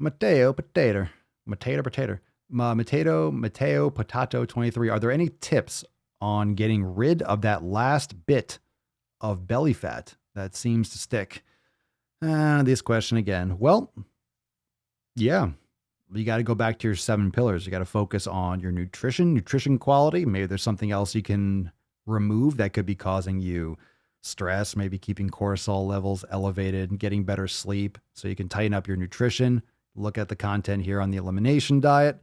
Mateo Potato. Mateo Potato. Mateo Potato 23. Are there any tips on getting rid of that last bit of belly fat that seems to stick? This question again. Well, yeah, you got to go back to your 7 pillars. You got to focus on your nutrition quality. Maybe there's something else you can remove that could be causing you stress, maybe keeping cortisol levels elevated and getting better sleep. So you can tighten up your nutrition. Look at the content here on the elimination diet.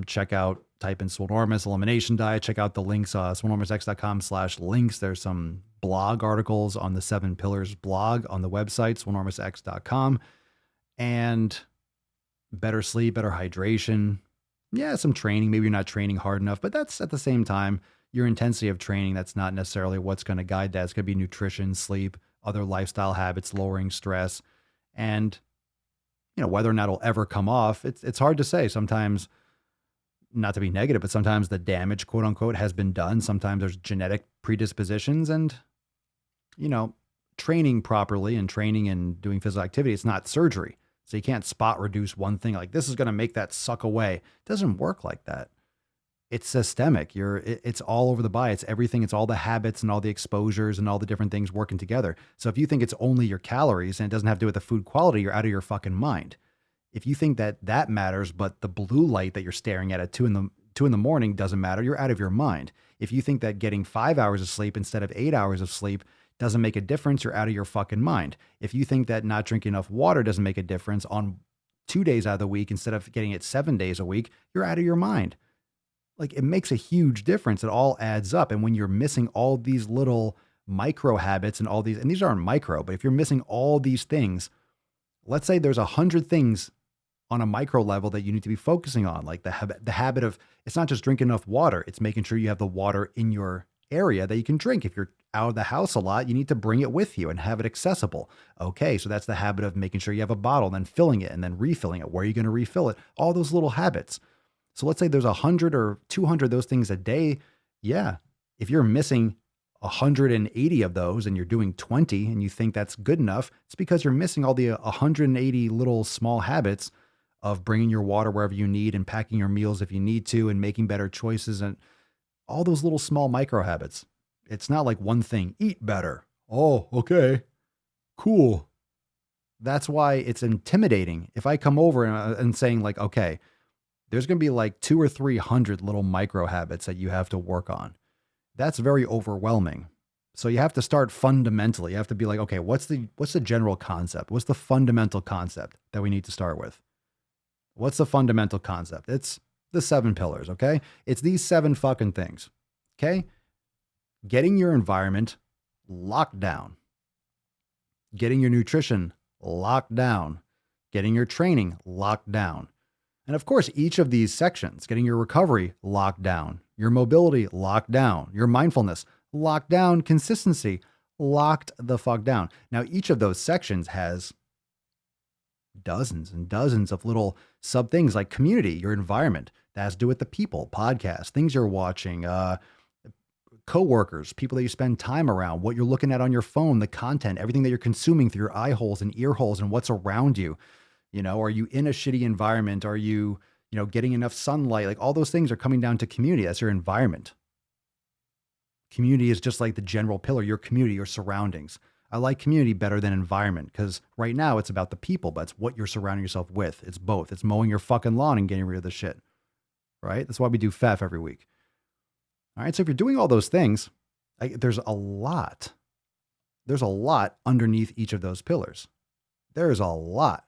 Check out, type in Swolenormous elimination diet. Check out the links, swolenormousx.com/links. There's some blog articles on the 7 pillars blog on the website, swolenormousx.com. And better sleep, better hydration. Yeah, some training. Maybe you're not training hard enough, but that's at the same time your intensity of training. That's not necessarily what's going to guide that. It's going to be nutrition, sleep, other lifestyle habits, lowering stress. And, whether or not it'll ever come off, it's hard to say. Sometimes, not to be negative, but sometimes the damage, quote unquote, has been done. Sometimes there's genetic predispositions and, training properly and training and doing physical activity. It's not surgery. So you can't spot reduce one thing like this is going to make that suck away. It doesn't work like that. It's systemic. It's all over the body. It's everything. It's all the habits and all the exposures and all the different things working together. So if you think it's only your calories and it doesn't have to do with the food quality, you're out of your fucking mind. If you think that that matters, but the blue light that you're staring at 2 in the morning doesn't matter, you're out of your mind. If you think that getting 5 hours of sleep instead of 8 hours of sleep doesn't make a difference, you're out of your fucking mind. If you think that not drinking enough water doesn't make a difference on 2 days out of the week instead of getting it 7 days a week, you're out of your mind. Like, it makes a huge difference. It all adds up. And when you're missing all these little micro habits and all these, and these aren't micro, but if you're missing all these things, let's say there's 100 things on a micro level that you need to be focusing on, like the habit of, it's not just drinking enough water, it's making sure you have the water in your area that you can drink. If you're out of the house a lot, you need to bring it with you and have it accessible. Okay, so that's the habit of making sure you have a bottle, then filling it and then refilling it. Where are you going to refill it? All those little habits. So let's say there's 100 or 200 of those things a day. Yeah, if you're missing 180 of those and you're doing 20 and you think that's good enough, it's because you're missing all the 180 little small habits of bringing your water wherever you need and packing your meals if you need to and making better choices and all those little small micro habits. It's not like one thing, eat better. Oh, okay, cool. That's why it's intimidating. If I come over and saying like, okay, there's going to be like 200 or 300 little micro habits that you have to work on. That's very overwhelming. So you have to start fundamentally. You have to be like, okay, what's the general concept? What's the fundamental concept that we need to start with? What's the fundamental concept? It's the 7 pillars, okay? It's these 7 fucking things, okay? Getting your environment locked down. Getting your nutrition locked down. Getting your training locked down. And of course, each of these sections, getting your recovery locked down, your mobility locked down, your mindfulness locked down, consistency locked the fuck down. Now, each of those sections has dozens and dozens of little sub things like community, your environment. That has to do with the people, podcasts, things you're watching, coworkers, people that you spend time around, what you're looking at on your phone, the content, everything that you're consuming through your eye holes and ear holes and what's around you. Are you in a shitty environment? Are you, getting enough sunlight? Like all those things are coming down to community. That's your environment. Community is just like the general pillar, your community, your surroundings. I like community better than environment because right now it's about the people, but it's what you're surrounding yourself with. It's both. It's mowing your fucking lawn and getting rid of the shit, right? That's why we do FEF every week. All right. So if you're doing all those things, there's a lot underneath each of those pillars. There is a lot.